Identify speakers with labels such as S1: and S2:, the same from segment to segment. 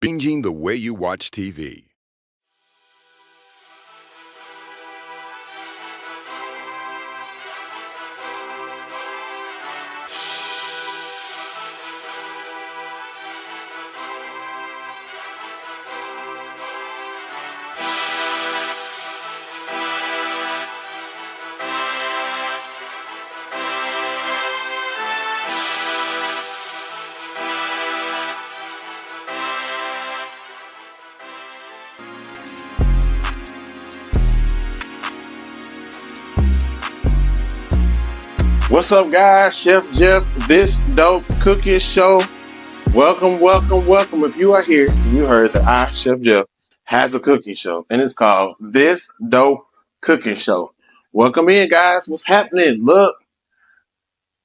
S1: Changing the way you watch TV.
S2: What's up, guys? Chef Jeff, This Dope Cooking Show. Welcome, welcome, welcome. If you are here, you heard that I, Chef Jeff, has a cooking show, and it's called This Dope Cooking Show. Welcome in, guys. What's happening? Look,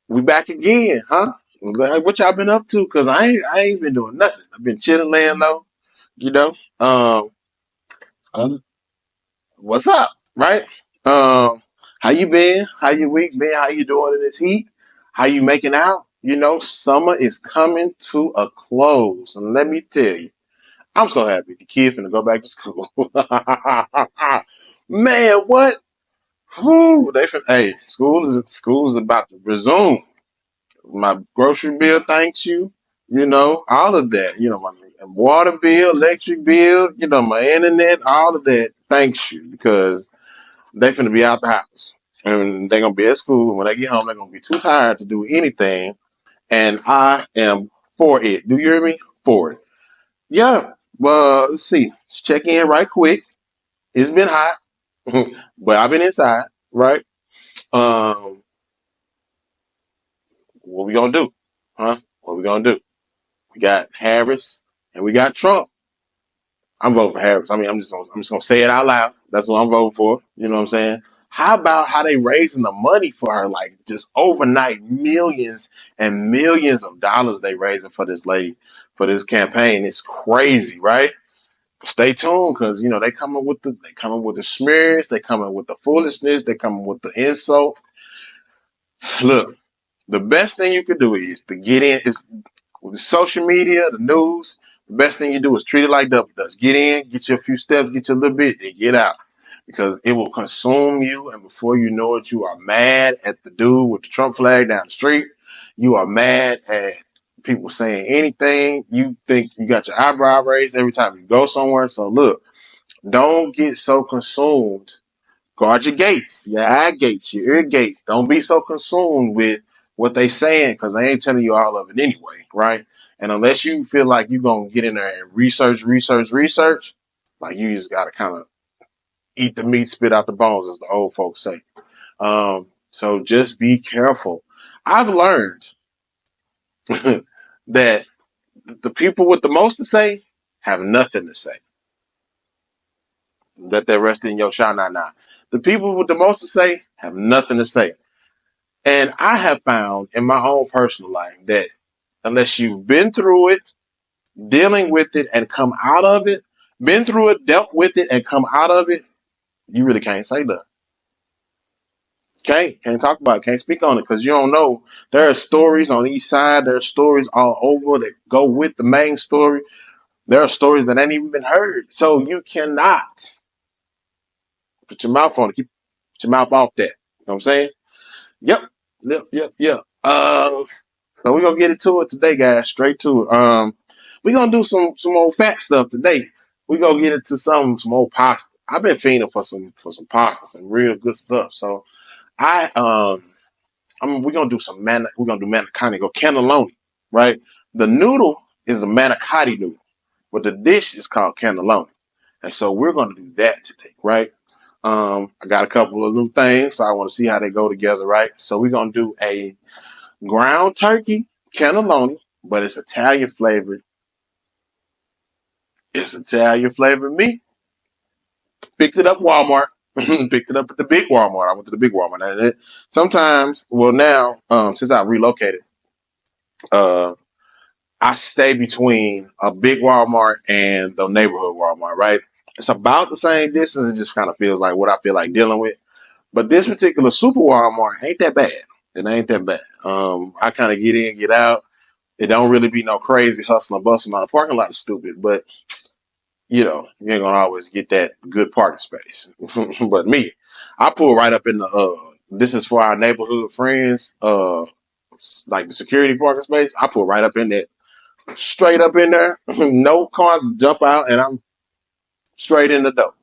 S2: we back again, huh? What y'all been up to? Cause I ain't been doing nothing. I've been chilling, laying low. You know, um, what's up, right? How you been? How your week been? How you doing in this heat? How you making out? You know, summer is coming to a close, and let me tell you, I'm so happy the kids finna go back to school. Man, what? Whew, hey, school is about to resume. My grocery bill, thanks you. You know, all of that. You know, my water bill, electric bill. You know, my internet, all of that. Thanks you, because they finna be out the house. And they're gonna be at school. And when they get home, they're gonna be too tired to do anything. And I am for it. Do you hear me? For it. Yeah. Well, let's see. Let's check in right quick. It's been hot, but I've been inside, right? Um, what we gonna do? Huh? What we gonna do? We got Harris and we got Trump. I'm voting for Harris. I mean, I'm just gonna say it out loud. That's what I'm voting for. You know what I'm saying? How about how they raising the money for her? Like just overnight, millions and millions of dollars they raising for this lady for this campaign. It's crazy, right? Stay tuned, because you know they coming with the smears, they coming with the foolishness, they coming with the insults. Look, the best thing you could do is to get in. Is with the social media, the news. The best thing you do is treat it like double dutch. Get in, get you a few steps, get you a little bit, then get out. Because it will consume you, and before you know it, you are mad at the dude with the Trump flag down the street. You are mad at people saying anything. You think you got your eyebrow raised every time you go somewhere. So look, don't get so consumed. Guard your gates, your eye gates, your ear gates. Don't be so consumed with what they saying, because they ain't telling you all of it anyway, right? And unless you feel like you're going to get in there and research, like you just got to kind of eat the meat, spit out the bones, as the old folks say. So just be careful. I've learned that the people with the most to say have nothing to say. Let that rest in your shana. The people with the most to say have nothing to say. And I have found in my own personal life that unless you've been through it, dealing with it, and come out of it, been through it, dealt with it, and come out of it, you really can't say that. Can't talk about it, can't speak on it, because you don't know. There are stories on each side, there are stories all over that go with the main story. There are stories that ain't even been heard. So you cannot put your mouth on it, keep your mouth off that. You know what I'm saying? Yep. So we're gonna get into it today, guys. Straight to it. We're gonna do some old fat stuff today. We're gonna get into some old pasta. I've been fiending for some pasta, some real good stuff. So we're gonna do manicotti or cannelloni, right? The noodle is a manicotti noodle, but the dish is called cannelloni. And so we're gonna do that today, right? I got a couple of little things, so I want to see how they go together, right? So we're gonna do a ground turkey cannelloni, but it's Italian flavored. It's Italian flavored meat. Picked it up Walmart. Picked it up at the big Walmart. I went to the big Walmart. And sometimes, well, now since I relocated, I stay between a big Walmart and the neighborhood Walmart, right? It's about the same distance. It just kind of feels like what I feel like dealing with. But this particular super Walmart ain't that bad. It ain't that bad. I kind of get in, get out. It don't really be no crazy hustle and bustle. On the parking lot is stupid, but you ain't gonna always get that good parking space. But me, I pull right up in the this is for our neighborhood friends, like the security parking space. I pull right up in that, straight up in there, no car jump out, and I'm straight in the door.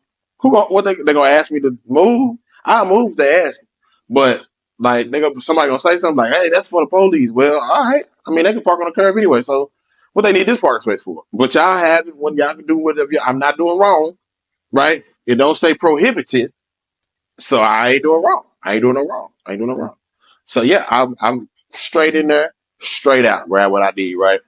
S2: What they gonna ask me to move? I'll move if they ask me. But like somebody gonna say something like, hey, that's for the police. Well, all right. I mean they can park on the curb anyway, so what they need this parking space for? But y'all have it when y'all can do whatever I'm not doing wrong, right? It don't say prohibited, so I ain't doing wrong. I ain't doing no wrong. I ain't doing no wrong. So yeah, I'm straight in there, straight out, grab what I need, right?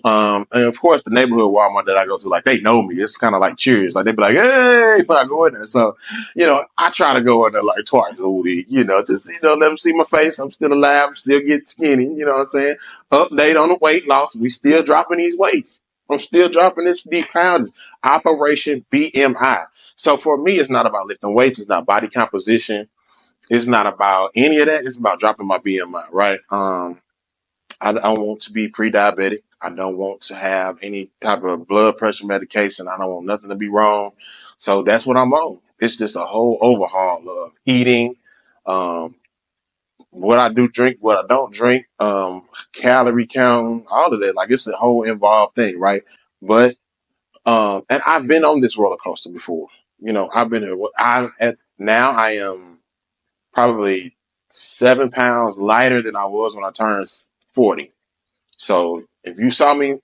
S2: And of course, the neighborhood Walmart that I go to, like they know me. It's kind of like Cheers. Like they be like, "Hey," when I go in there. So, I try to go in there like twice a week. Just let them see my face. I'm still alive. I'm still getting skinny. You know what I'm saying? Update on the weight loss. We still dropping these weights. I'm still dropping these pounds. Operation BMI. So for me, it's not about lifting weights. It's not body composition. It's not about any of that. It's about dropping my BMI. Right. I don't want to be pre-diabetic. I don't want to have any type of blood pressure medication. I don't want nothing to be wrong. So that's what I'm on. It's just a whole overhaul of eating, what I do drink, what I don't drink, calorie count, all of that. Like it's a whole involved thing, right? But and I've been on this roller coaster before. I've been here. Now I am probably 7 pounds lighter than I was when I turned 40. So if you saw me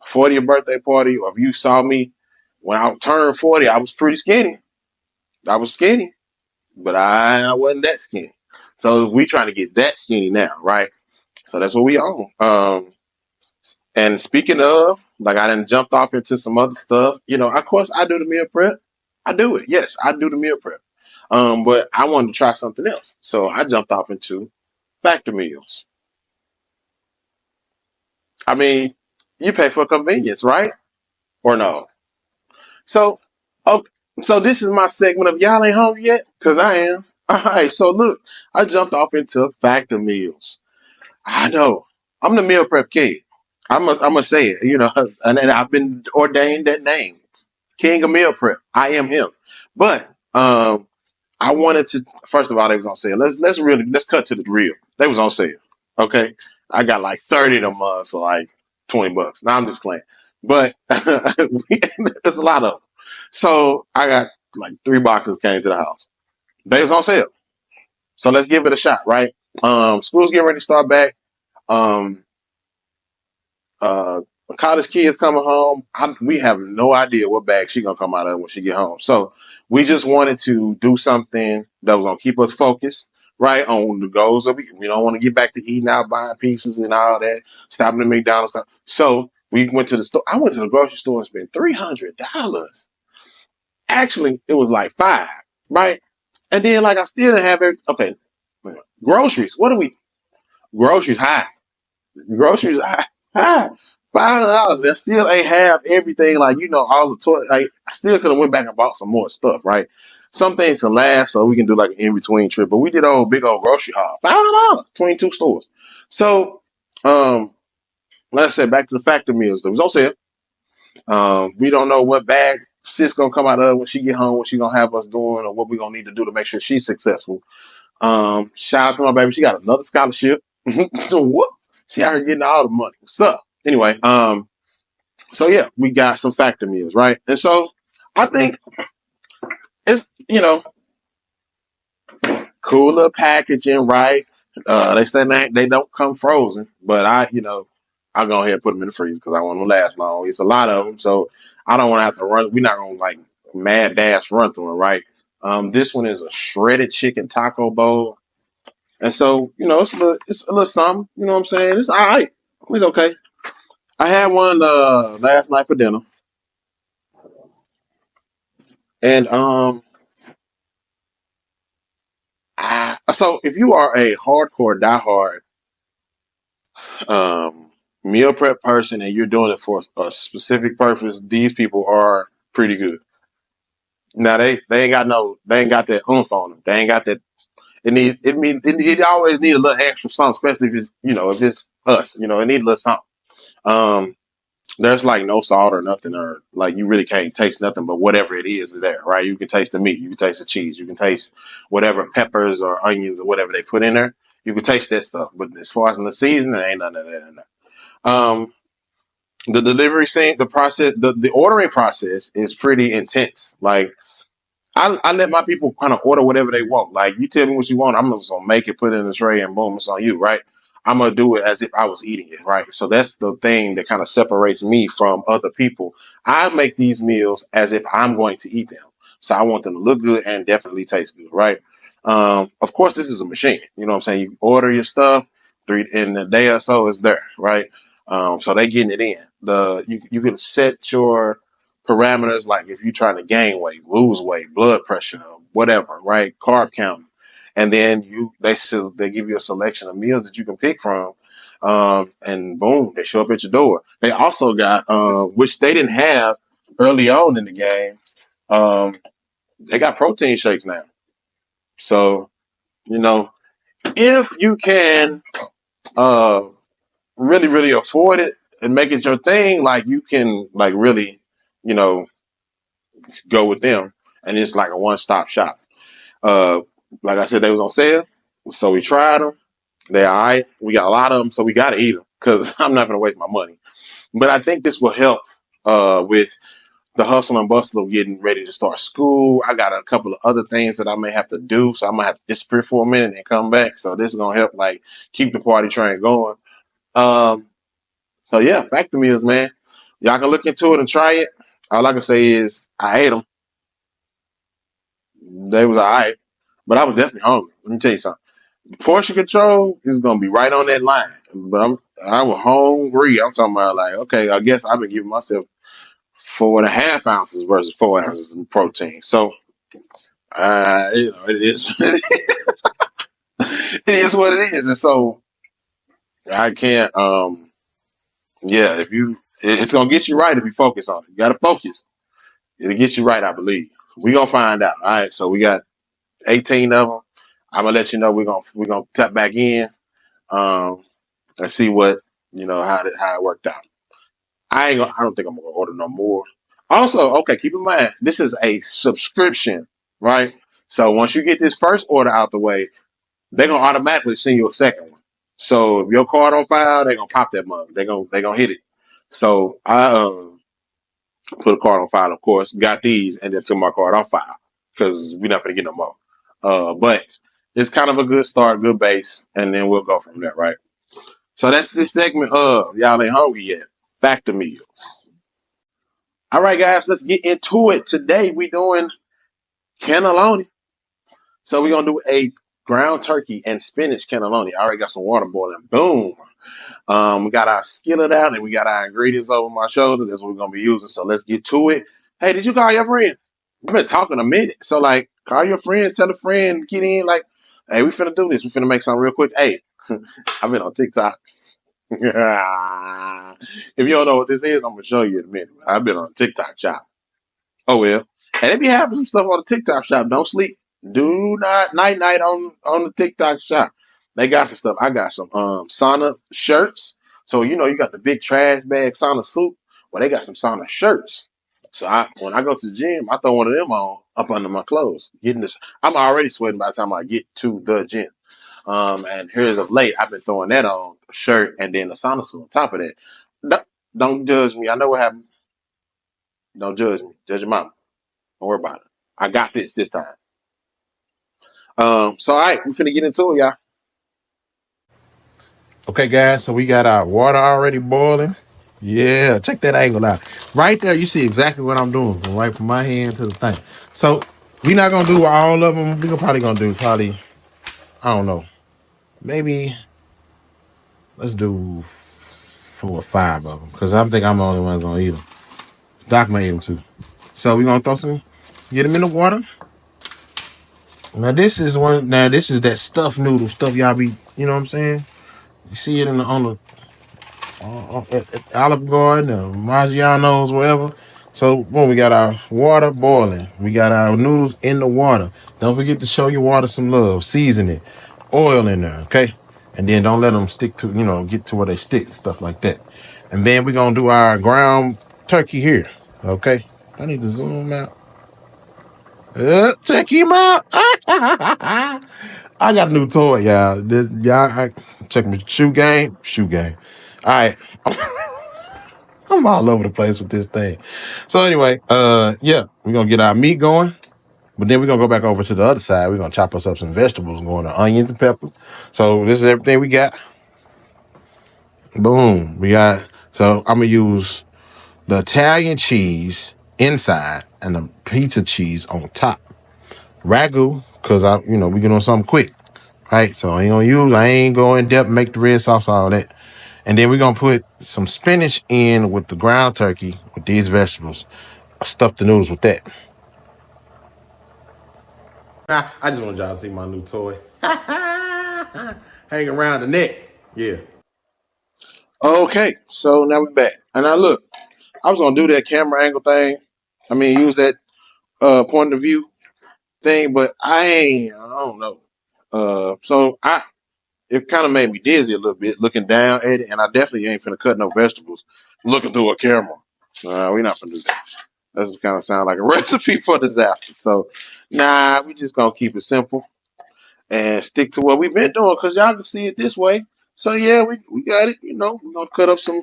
S2: 40th birthday party, or if you saw me when I turned 40, I was pretty skinny. I was skinny, but I wasn't that skinny. So we trying to get that skinny now, right? So that's what we own. And speaking of, like I done jumped off into some other stuff. Of course I do the meal prep. I do it. Yes, I do the meal prep. But I wanted to try something else. So I jumped off into factor meals. I mean, you pay for convenience, right? Or no? So, okay, so this is my segment of y'all ain't hungry yet? Cause I am. All right. So look, I jumped off into factor meals. I know I'm the meal prep king. I'm gonna say it, and then I've been ordained that name, king of meal prep. I am him. But, I wanted to, first of all, they was on sale. Let's cut to the real. They was on sale. Okay. I got like 30 of them for like $20. Now I'm just playing, but there's a lot of them. So I got like 3 boxes came to the house. They was on sale. So let's give it a shot, right? School's getting ready to start back. Um, uh, college kids coming home. We have no idea what bag she gonna come out of when she get home. So we just wanted to do something that was gonna keep us focused, right, on the goals of we don't want to get back to eating out, buying pizzas and all that, stopping at McDonald's stuff. So we went to the store. I went to the grocery store and spent $300. Actually, it was like 5, right? And then like I still didn't have okay. Groceries. What are we? Groceries high. Groceries high. $5. I still ain't have everything, like all the toy. Like I still could have went back and bought some more stuff, right? Some things can last, so we can do like an in between trip. But we did a whole big old grocery haul. $5, 22 stores. So, like I said, back to the factor meals. There was on sale. We don't know what bag sis gonna come out of when she get home, what she gonna have us doing, or what we gonna need to do to make sure she's successful. Shout out to my baby. She got another scholarship. So what? She out here getting all the money. What's up? Anyway, so yeah, we got some factor meals, right? And so I think it's, cooler packaging, right? They say they don't come frozen, but I'll go ahead and put them in the freezer because I want them to last long. It's a lot of them, so I don't want to have to run. We're not going to like mad dash run through them, right? This one is a shredded chicken taco bowl. And so, it's a little something, you know what I'm saying? It's all right. It's okay. I had one last night for dinner. And so if you are a hardcore diehard meal prep person and you're doing it for a specific purpose, these people are pretty good. Now they ain't got that oomph on them. They ain't got that. It always need a little extra something, especially if it's if it's us, it need a little something. Um, there's like no salt or nothing, or like you really can't taste nothing, but whatever it is there, right? You can taste the meat, you can taste the cheese, you can taste whatever peppers or onions or whatever they put in there. You can taste that stuff, but as far as in the season, there ain't none of that in there. The delivery scene, the process, the ordering process is pretty intense. Like I let my people kind of order whatever they want. Like you tell me what you want, I'm just gonna make it, put it in the tray, and boom, it's on you, right? I'm gonna do it as if I was eating it, right? So that's the thing that kind of separates me from other people. I make these meals as if I'm going to eat them. So I want them to look good and definitely taste good, right? Of course, this is a machine. You know what I'm saying? You order your stuff, three in a day or so, it's there, right? So they getting it in. You can set your parameters, like if you're trying to gain weight, lose weight, blood pressure, whatever, right? Carb count, and then they give you a selection of meals that you can pick from, and boom, they show up at your door. They also got, which they didn't have early on in the game. They got protein shakes now. So you know, if you can uh, really afford it and make it your thing, like you can like really, you know, go with them, and it's like a one-stop shop. Uh, like I said, they was on sale, so we tried them. They all right. We got a lot of them, so we got to eat them because I'm not going to waste my money. But I think this will help with the hustle and bustle of getting ready to start school. I got a couple of other things that I may have to do, so I might have to disappear for a minute and come back. So this is going to help like keep the party train going. Um, so yeah, factor meals, man. Y'all can look into it and try it. All I can say is I ate them. They was all right, but I was definitely hungry. Let me tell you something. Portion control is gonna be right on that line. But I was hungry. I'm talking about like, okay, I guess I've been giving myself 4.5 ounces versus 4 ounces of protein. So it is it is what it is. And so I can't yeah, if you it's gonna get you right if you focus on it. You gotta focus. It'll get you right, I believe. We gonna find out. All right, so we got 18 of them. I'm gonna let you know we're gonna tap back in. Um, and see what how it worked out. I don't think I'm gonna order no more. Also, okay, keep in mind this is a subscription, right? So once you get this first order out the way, they're gonna automatically send you a second one. So if your card on file, they're gonna pop that mug. They're gonna hit it. So I put a card on file, of course, got these, and then took my card on file because we're not gonna get no more. But it's kind of a good start, good base, and then we'll go from there, right? So that's this segment of Y'all Ain't Hungry Yet. Factor meals. All right, guys, let's get into it. Today we doing cannelloni. So we're gonna do a ground turkey and spinach cannelloni. I already got some water boiling. Boom. We got our skillet out and we got our ingredients over my shoulder. That's what we're gonna be using. So let's get to it. Hey, did you call your friends? We've been talking a minute. So like call your friends, tell a friend, get in, like, hey, we finna do this. We finna make something real quick. Hey, I've been on TikTok. If you don't know what this is, I'm gonna show you in a minute. I've been on TikTok shop. Oh well. And they be having some stuff on the TikTok shop. Don't sleep. Do not night on the TikTok shop. They got some stuff. I got some sauna shirts. So you got the big trash bag sauna suit. Well, they got some sauna shirts. So when I go to the gym, I throw one of them on up under my clothes. Getting this, I'm already sweating by the time I get to the gym. And here's of late, I've been throwing that on a shirt and then a sauna suit on top of that. Don't judge me. I know what happened. Don't judge me. Judge your mama. Don't worry about it. I got this time. So all right, we finna get into it, y'all. Okay, guys, so we got our water already boiling. Yeah, check that angle out. Right there, you see exactly what I'm doing. Right from my hand to the thing. So we're not gonna do all of them. We're probably gonna do I don't know, maybe let's do 4 or 5 of them because I think I'm the only one gonna eat them. Doc may eat them too. So we're gonna get them in the water. Now this is that stuffed noodle stuff y'all be, you know what I'm saying? You see it at Olive Garden or Maggiano's, wherever. So when we got our water boiling, we got our noodles in the water. Don't forget to show your water some love. Season it. Oil in there, okay? And then don't let them stick to, get to where they stick, stuff like that.
S3: And then we're going to do our ground turkey here. Okay. I need to zoom out. Check him out. I got a new toy, y'all. I check my shoe game. Shoe game. All right. I'm all over the place with this thing. So anyway, yeah, we're gonna get our meat going, but then we're gonna go back over to the other side. We're gonna chop us up some vegetables, going to onions and peppers. So this is everything we got. Boom. So I'm gonna use the Italian cheese inside and the pizza cheese on top. Ragu, cause we get on something quick. Right? So I ain't go in depth, make the red sauce, all that. And then we're gonna put some spinach in with the ground turkey with these vegetables. Stuff the noodles with that. I just want y'all to see my new toy. Hang around the neck. Yeah.
S2: Okay, so now we're back. And now look, I was gonna do that camera angle thing. I mean, use that point of view thing, but I don't know. It kind of made me dizzy a little bit looking down at it, and I definitely ain't finna cut no vegetables looking through a camera. We're not gonna do that. That just kind of sound like a recipe for disaster. So, we just gonna keep it simple and stick to what we've been doing because y'all can see it this way. So yeah, we got it. We're gonna cut up some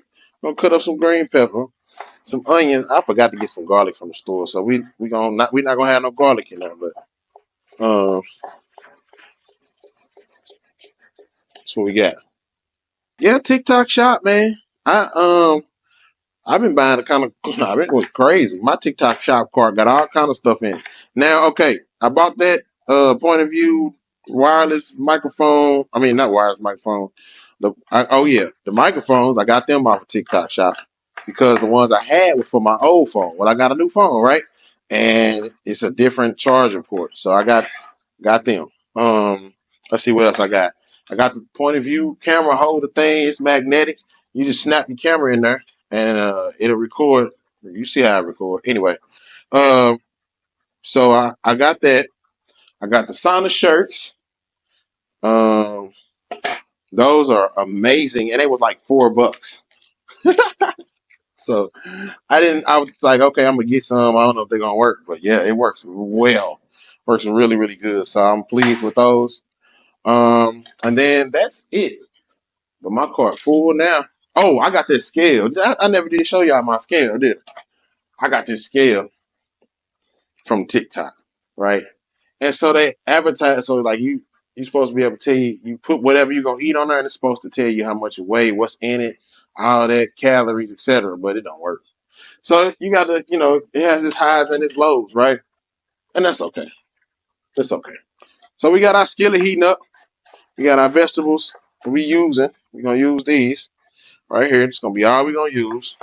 S2: green pepper, some onions. I forgot to get some garlic from the store, so we're not gonna have no garlic in there, but that's what we got. Yeah, TikTok shop, man. I've been buying I've been going crazy. My TikTok shop cart got all kind of stuff in it. Now, okay, I bought that point of view wireless microphone. I mean, not wireless microphone. The microphones, I got them off of TikTok shop because the ones I had were for my old phone. Well, I got a new phone, right? And it's a different charging port. So I got them. Let's see what else I got. I got the point of view camera holder thing. It's magnetic. You just snap your camera in there and it'll record. You see how I record. Anyway, so I got that. I got the sauna shirts. Those are amazing, and it was like $4. So I was like, okay, I'm gonna get some. I don't know if they're gonna work, but yeah, it works well. Works really, really good. So I'm pleased with those. And then that's it. But my cart full now. Oh, I got this scale. I never did show y'all my scale, did I? I got this scale from TikTok, right? And so they advertise, so like you're supposed to be able to tell you put whatever you're gonna eat on there, and it's supposed to tell you how much you weigh, what's in it, all that, calories, etc. But it don't work. So you gotta, it has its highs and its lows, right? And that's okay. That's okay. So we got our skillet heating up. We got our vegetables we using. We're gonna use these right here. It's gonna be all we're gonna use.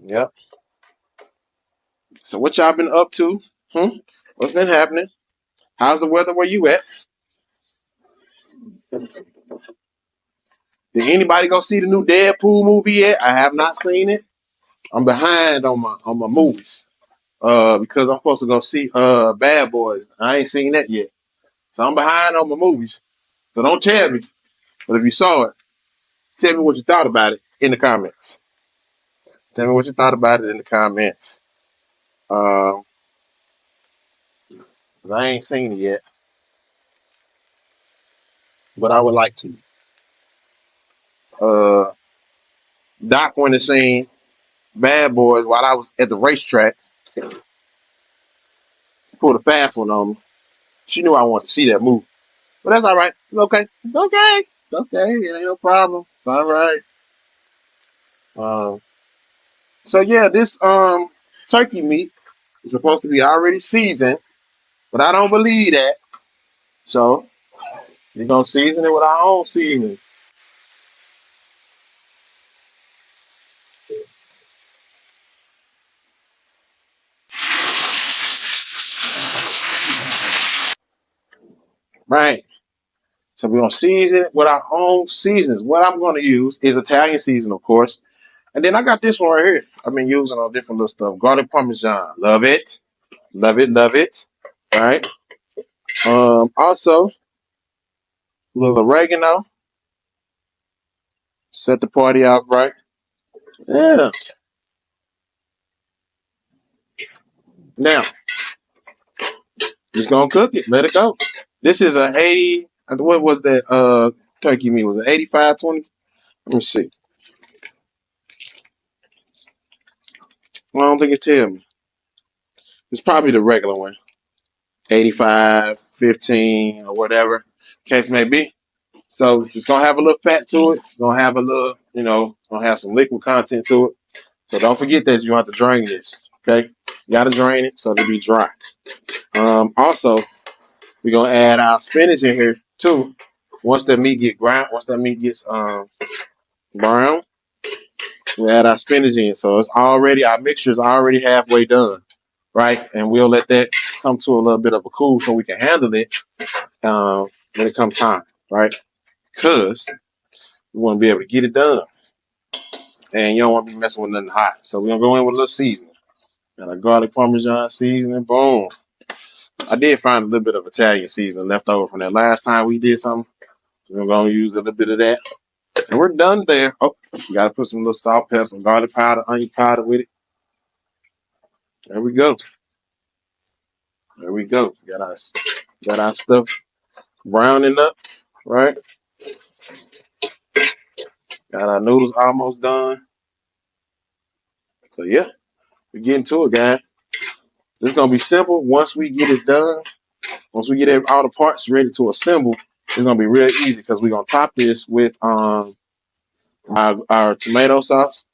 S2: Yep. So what y'all been up to? What's been happening? How's the weather where you at? Did anybody go see the new Deadpool movie yet? I have not seen it. I'm behind on my movies. Because I'm supposed to go see Bad Boys. I ain't seen that yet. So I'm behind on my movies. So don't tell me. But if you saw it, tell me what you thought about it in the comments. Tell me what you thought about it in the comments. Um, 'Cause I ain't seen it yet. But I would like to. Uh, Doc went and seen Bad Boys while I was at the racetrack. She pulled a fast one on me. She knew I wanted to see that movie. But that's all right. It's okay. It's okay. It's okay. It ain't no problem. It's all right. So yeah, this turkey meat is supposed to be already seasoned, but I don't believe that. So we're gonna season it with our own seasoning. Right. So we're gonna season it with our own seasonings. What I'm gonna use is Italian season, of course. And then I got this one right here. I've been using on different little stuff. Garlic parmesan. Love it. Love it, love it. All right. Also, a little oregano. Set the party off right. Yeah. Now, just gonna cook it. Let it go. This is a 80. What was that? Turkey meat was it 85-20? Let me see. Well, I don't think it tells me. It's probably the regular one. 85-15 or whatever case may be. So it's gonna have a little fat to it. It's gonna have a little, gonna have some liquid content to it. So don't forget that you have to drain this. Okay, you gotta drain it so it'll be dry. Also, we're gonna add our spinach in here too. Once that meat gets brown, we add our spinach in. So our mixture is already halfway done, right? And we'll let that come to a little bit of a cool so we can handle it when it comes time, right? Because we want to be able to get it done, and you don't want to be messing with nothing hot. So we're gonna go in with a little seasoning. Got a garlic parmesan seasoning. Boom. I did find a little bit of Italian seasoning left over from that last time we did something. We're gonna use a little bit of that. And we're done there. Oh, you gotta put some little salt, pepper, garlic powder, onion powder with it. There we go. There we go. Got our stuff browning up, right? Got our noodles almost done. So yeah, we're getting to it, guys. This is gonna be simple. Once we get it done, once we get all the parts ready to assemble, it's gonna be real easy because we're gonna top this with our tomato sauce.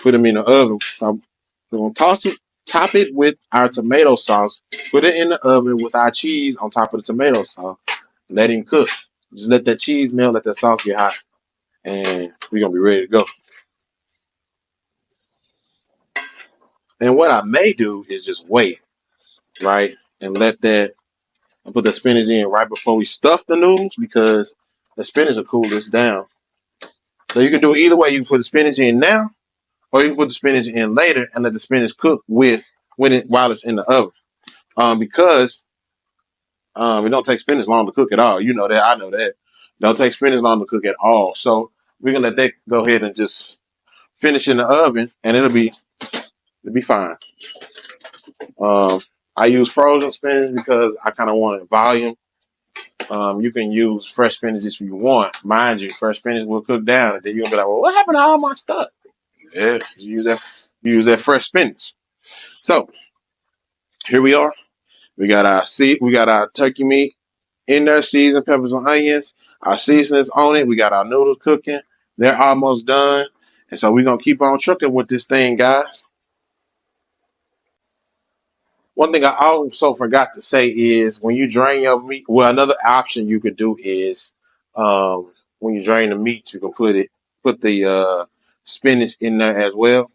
S2: Put them in the oven. We're gonna top it with our tomato sauce. Put it in the oven with our cheese on top of the tomato sauce. Let him cook. Just let that cheese melt, let that sauce get hot, and we're gonna be ready to go. And what I may do is just wait, right, and put the spinach in right before we stuff the noodles because the spinach will cool this down. So you can do it either way. You can put the spinach in now, or you can put the spinach in later and let the spinach cook while it's in the oven. Because it don't take spinach long to cook at all. You know that. I know that. It don't take spinach long to cook at all. So we're gonna let that go ahead and just finish in the oven, and it'll be fine. I use frozen spinach because I kind of want volume. You can use fresh spinach if you want. Mind you, fresh spinach will cook down, and then you'll be like, "Well, what happened to all my stuff?" Yeah, you use that fresh spinach. So here we are. We got our turkey meat in there, seasoned peppers and onions. Our seasonings on it. We got our noodles cooking. They're almost done, and so we're gonna keep on trucking with this thing, guys. One thing I also forgot to say is when you drain your meat, well, another option you could do is when you drain the meat, you can put the spinach in there as well.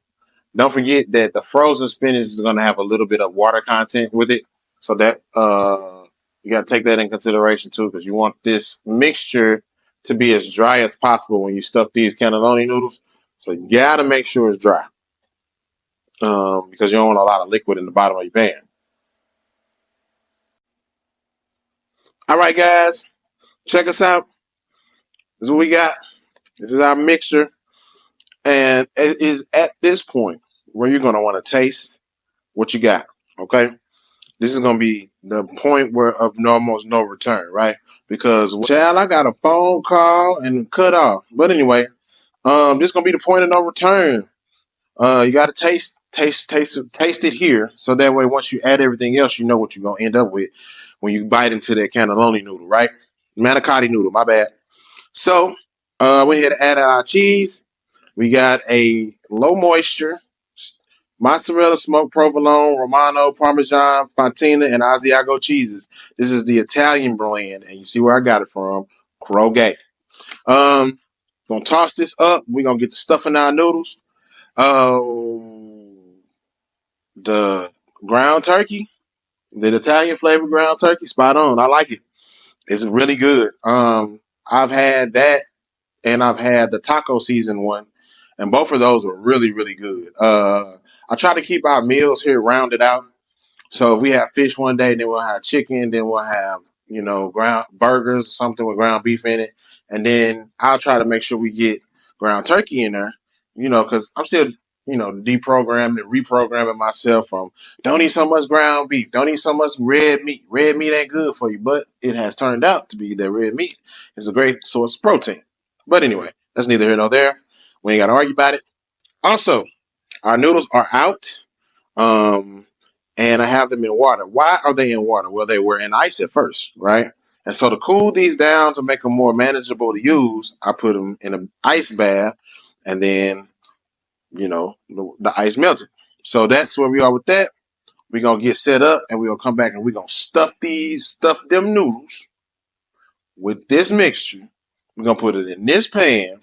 S2: Don't forget that the frozen spinach is going to have a little bit of water content with it, so that you got to take that in consideration too, because you want this mixture to be as dry as possible when you stuff these cannelloni noodles. So you got to make sure it's dry because you don't want a lot of liquid in the bottom of your pan. All right, guys, check us out. This is what we got. This is our mixture. And it is at this point where you're going to want to taste what you got. Okay. This is going to be the point of almost no return, right? Because, child, I got a phone call and cut off. But anyway, this is going to be the point of no return. You got to taste it here. So that way, once you add everything else, you know what you're going to end up with when you bite into that cannelloni noodle, right? Manicotti noodle, my bad. So, we had to add our cheese. We got a low moisture mozzarella, smoked provolone, Romano, Parmesan, Fontina, and Asiago cheeses. This is the Italian blend, and you see where I got it from. Kroger. Gonna toss this up. We're gonna get the stuff in our noodles. The ground turkey, the Italian flavored ground turkey, spot on. I like it. It's really good. I've had that, and I've had the taco season one, and both of those were really, really good. I try to keep our meals here rounded out. So if we have fish one day, then we'll have chicken, then we'll have, ground burgers or something with ground beef in it. And then I'll try to make sure we get ground turkey in there, because I'm still, deprogramming and reprogramming myself from don't eat so much ground beef, don't eat so much red meat. Red meat ain't good for you, but it has turned out to be that red meat is a great source of protein. But anyway, that's neither here nor there. We ain't got to argue about it. Also, our noodles are out. Um, and I have them in water. Why are they in water? Well, they were in ice at first, right? And so to cool these down to make them more manageable to use, I put them in an ice bath, and then the ice melted. So that's where we are with that. We're gonna get set up, and we're gonna come back and we're gonna stuff them noodles with this mixture. We're gonna put it in this pan,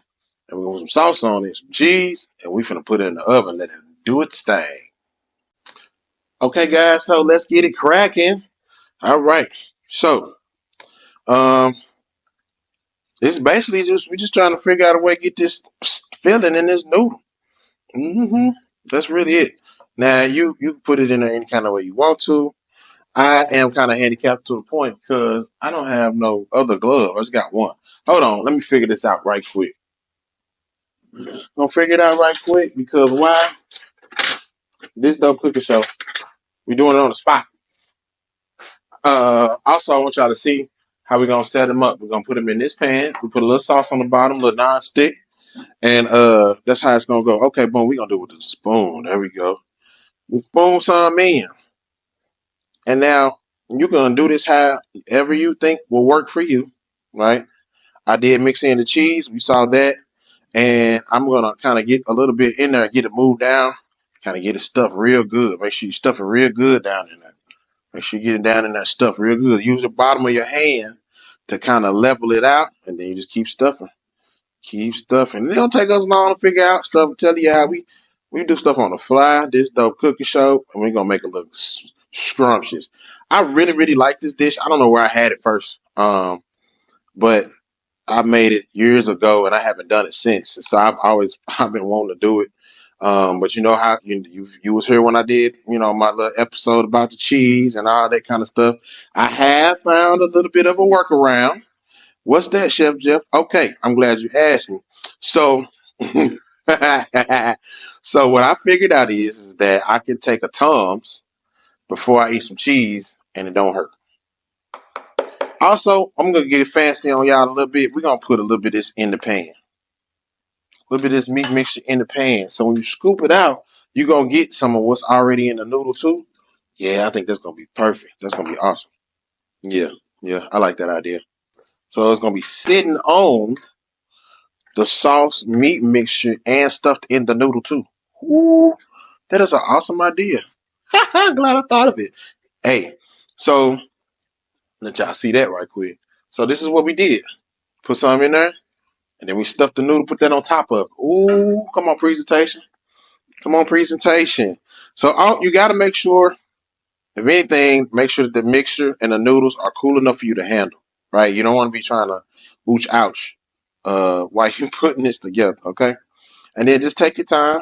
S2: and we're gonna put some sauce on it, some cheese, and we're gonna put it in the oven, let it do its thing. Okay, guys, so let's get it cracking. All right. So, um, it's basically we're just trying to figure out a way to get this filling in this noodle. That's really it. Now you can put it in there any kind of way you want to. I am kind of handicapped to the point because I don't have no other glove. I just got one. Hold on, let me figure this out right quick. Gonna figure it out right quick because why? This dope cooking show. We doing it on the spot. Also, I want y'all to see how we're gonna set them up. We're gonna put them in this pan. We put a little sauce on the bottom, a little non-stick, and that's how it's gonna go. Okay, boom. We're gonna do it with the spoon. There we go. We spoon some in, and now you're gonna do this however you think will work for you, right? I did mix in the cheese. We saw that, and I'm gonna kind of get a little bit in there, get it moved down, kind of get it stuffed real good. Make sure you stuff it real good down in there. Make sure you get it down in that stuff real good. Use the bottom of your hand to kind of level it out, and then you just keep stuffing. Keep stuffing. It don't take us long to figure out stuff. I'm telling you how we do stuff on the fly. This dope cookie show, and we're gonna make it look scrumptious. I really, really like this dish. I don't know where I had it first, but I made it years ago, and I haven't done it since. So I've been wanting to do it. But you know how you was here when I did, my little episode about the cheese and all that kind of stuff. I have found a little bit of a workaround. What's that, Chef Jeff? Okay, I'm glad you asked me. So, so what I figured out is that I can take a Tums before I eat some cheese, and it don't hurt. Also, I'm gonna get fancy on y'all a little bit. We're gonna put a little bit of this in the pan. A little bit of this meat mixture in the pan. So when you scoop it out, you're gonna get some of what's already in the noodle too. Yeah, I think that's gonna be perfect. That's gonna be awesome. Yeah, I like that idea. So it's gonna be sitting on the sauce meat mixture and stuffed in the noodle too. Ooh, that is an awesome idea. Glad I thought of it. Hey, so let y'all see that right quick. So this is what we did. Put some in there, and then we stuffed the noodle, put that on top of it. Ooh, come on, presentation. Come on, presentation. So you got to make sure, if anything, make sure that the mixture and the noodles are cool enough for you to handle, right? You don't want to be trying to ouch while you're putting this together, okay? And then just take your time.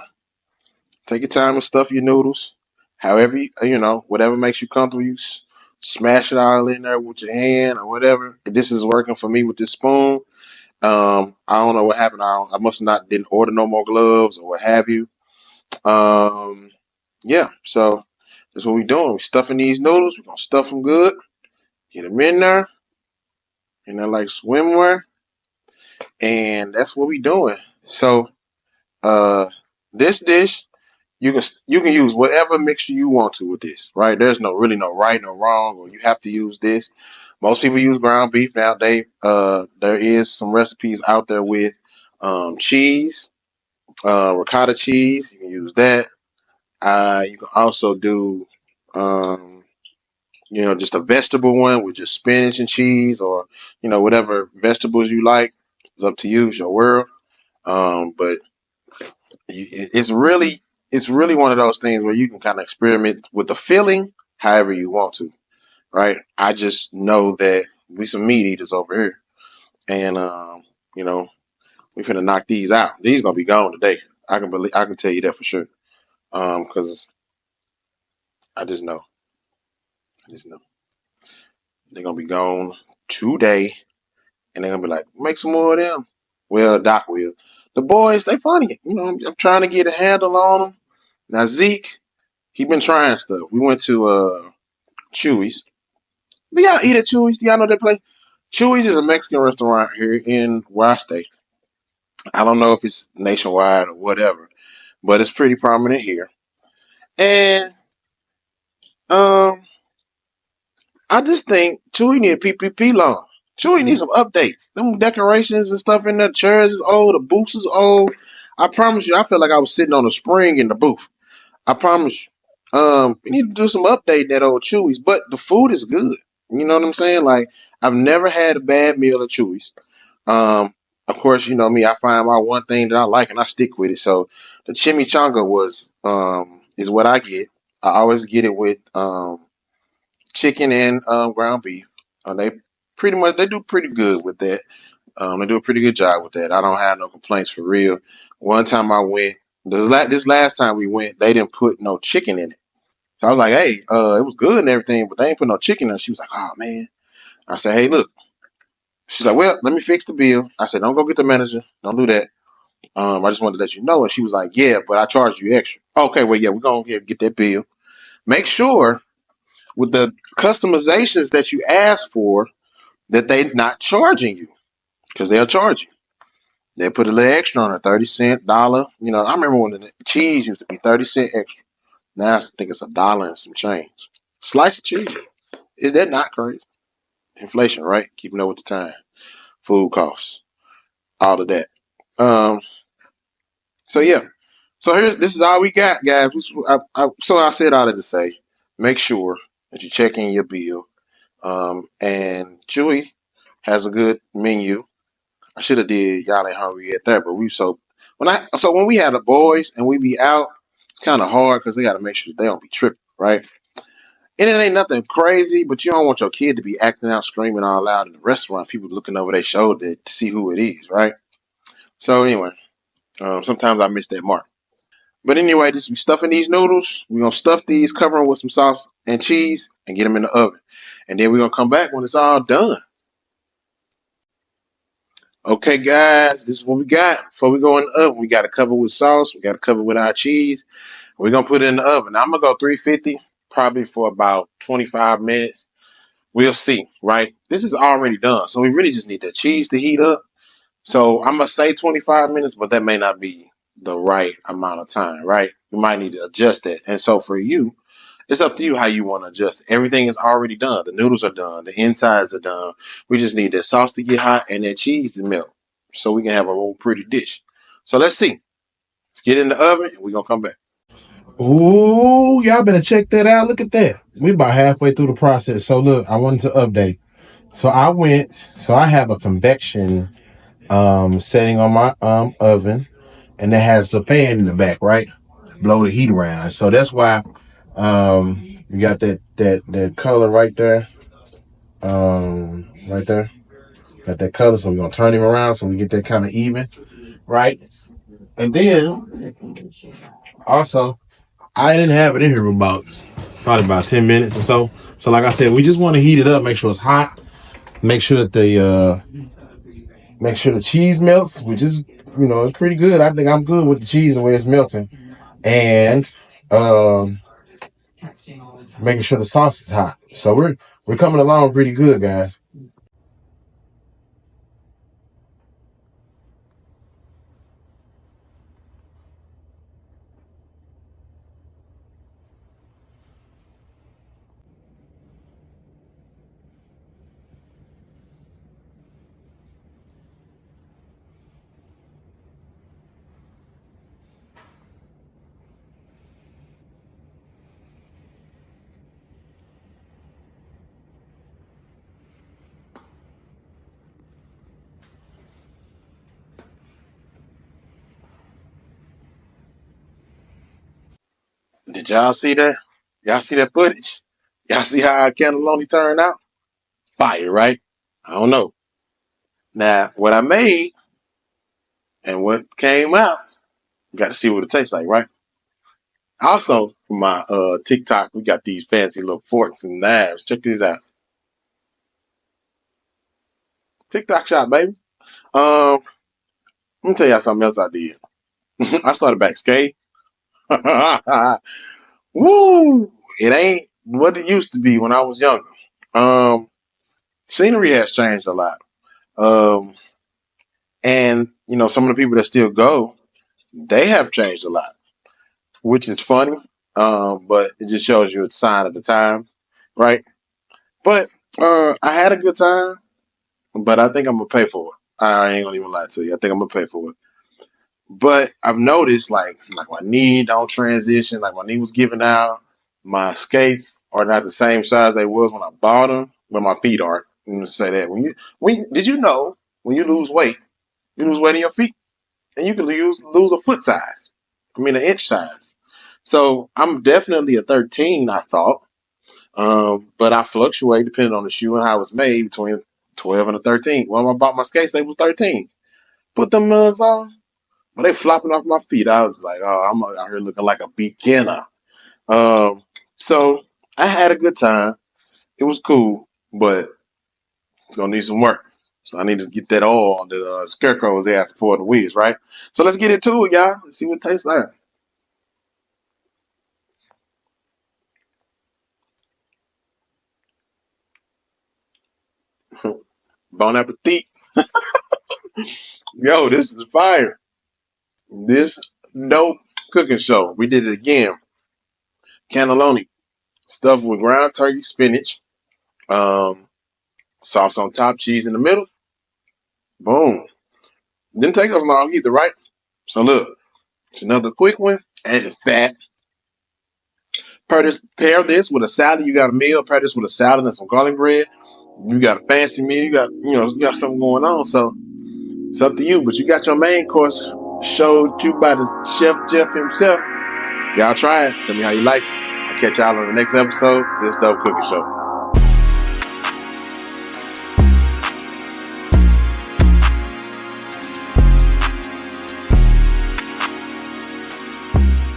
S2: Take your time and stuff your noodles. However, whatever makes you comfortable, you smash it all in there with your hand or whatever. This is working for me with this spoon. I don't know what happened. I must not didn't order no more gloves or what have you. Yeah, so that's what we're doing. We're stuffing these noodles. We're gonna stuff them good. Get them in there like swimwear, and that's what we're doing. So, this dish you can use whatever mixture you want to with this, right? There's really no right, no wrong, or you have to use this. Most people use ground beef now. There is some recipes out there with cheese, ricotta cheese. You can use that. You can also do, just a vegetable one with just spinach and cheese, or whatever vegetables you like. It's up to you. It's your world. But it's really one of those things where you can kind of experiment with the filling however you want to, right? I just know that we some meat eaters over here, and we finna knock these out. These gonna be gone today. I can tell you that for sure. Because I just know. Just know they're gonna be gone today, and they're gonna be like, make some more of them. Well, Doc will. The boys, they funny. I'm trying to get a handle on them. Now Zeke, he been trying stuff. We went to Chewy's. Do y'all eat at Chewy's? Do y'all know they play? Chewy's is a Mexican restaurant here in where I stay. I don't know if it's nationwide or whatever, but it's pretty prominent here. And um, I just think Chewy need a PPP loan. Chewy needs some updates. Them decorations and stuff in the chairs is old. The booths is old. I promise you, I feel like I was sitting on a spring in the booth. I promise you. We need to do some updating at old Chewy's, but the food is good. You know what I'm saying? Like, I've never had a bad meal at Chewy's. Um, of course, you know me, I find my one thing that I like and I stick with it. So the chimichanga is what I get. I always get it with chicken and ground beef. They do pretty good with that. They do a pretty good job with that. I don't have no complaints for real. One time I went, this last time we went, they didn't put no chicken in it. So I was like, hey, it was good and everything, but they ain't put no chicken in it. She was like, oh man. I said, hey, look. She's like, well, let me fix the bill. I said, don't go get the manager. Don't do that. I just wanted to let you know. And she was like, yeah, but I charged you extra. Okay, well, yeah, we're going to get that bill. Make sure with the customizations that you ask for that they're not charging you, because they'll charge you. They put a little extra on it, 30 cent, dollar. I remember when the cheese used to be 30 cent extra. Now I think it's $1 and some change. Slice of cheese. Is that not crazy? Inflation, right? Keeping up with the time. Food costs. All of that. Um, so yeah. So this is all we got, guys. So I said all that to say, make sure that you check in your bill. And Chewy has a good menu. I should have did y'all ain't hungry at that, but when we had the boys and we be out, it's kind of hard because they got to make sure they don't be tripping, right? And it ain't nothing crazy, but you don't want your kid to be acting out, screaming all loud in the restaurant. People looking over their shoulder to see who it is, right? So anyway, sometimes I miss that mark. But anyway, we stuffing these noodles. We're going to stuff these, cover them with some sauce and cheese, and get them in the oven. And then we're going to come back when it's all done. Okay, guys, this is what we got. Before we go in the oven, we got to cover with sauce. We got to cover with our cheese. We're going to put it in the oven. Now, I'm going to go 350, probably for about 25 minutes. We'll see, right? This is already done. So we really just need the cheese to heat up. So I'm going to say 25 minutes, but that may not be the right amount of time, right? You might need to adjust that. And so for you, it's up to you how you want to adjust. Everything is already done. The noodles are done. The insides are done. We just need that sauce to get hot and that cheese to melt so we can have a real pretty dish. So let's see. Let's get in the oven and we're going to come back.
S3: Ooh, y'all better check that out. Look at that. We about halfway through the process. So look, I wanted to update. So I have a convection setting on my oven, and it has a fan in the back, right? Blow the heat around. So that's why you got that color right there. Right there. Got that color, so we're gonna turn him around so we get that kind of even, right? And then also I didn't have it in here for probably about 10 minutes or so. So like I said, we just want to heat it up, make sure it's hot, make sure that the cheese melts, which is it's pretty good. I think I'm good with the cheese the way it's melting. And making sure the sauce is hot. So we're coming along pretty good, guys.
S2: Did y'all see that? Y'all see that footage? Y'all see how our cannelloni turned out? Fire, right? I don't know. Now, what I made and what came out, you got to see what it tastes like, right? Also, for my TikTok, we got these fancy little forks and knives. Check these out. TikTok shop, baby. Let me tell y'all something else I did. I started back skating. Woo! It ain't what it used to be when I was younger. Scenery has changed a lot. And some of the people that still go, they have changed a lot, which is funny. But it just shows you a sign of the time, right? But I had a good time, but I think I'm gonna pay for it. I ain't gonna even lie to you. I think I'm gonna pay for it. But I've noticed like my knee don't transition, like my knee was giving out. My skates are not the same size they was when I bought them, but my feet aren't. I'm gonna say that. Did you know when you lose weight in your feet, and you can lose a foot size. I mean an inch size. So I'm definitely a 13, I thought. But I fluctuate depending on the shoe and how it's made between 12 and a 13. When I bought my skates, they was 13s. Put them mugs on, but they flopping off my feet. I was like, oh, I'm out here looking like a beginner. So I had a good time. It was cool, but it's gonna need some work. So I need to get that oil that Scarecrow was asking for the wheels, right? So let's get into it, y'all. Let's see what it tastes like. Bon appetit. Yo, this is fire. This dope cooking show. We did it again. Cannelloni. Stuffed with ground turkey, spinach, sauce on top, cheese in the middle. Boom. Didn't take us long either, right? So look, it's another quick one. And it's fat. Pair this with a salad. You got a meal. Pair this with a salad and some garlic bread. You got a fancy meal. You got something going on. So it's up to you. But you got your main course showed you by the chef Jeff himself. Y'all try it. Tell me how you like it. I'll catch y'all on the next episode. This Dope Cooking Show.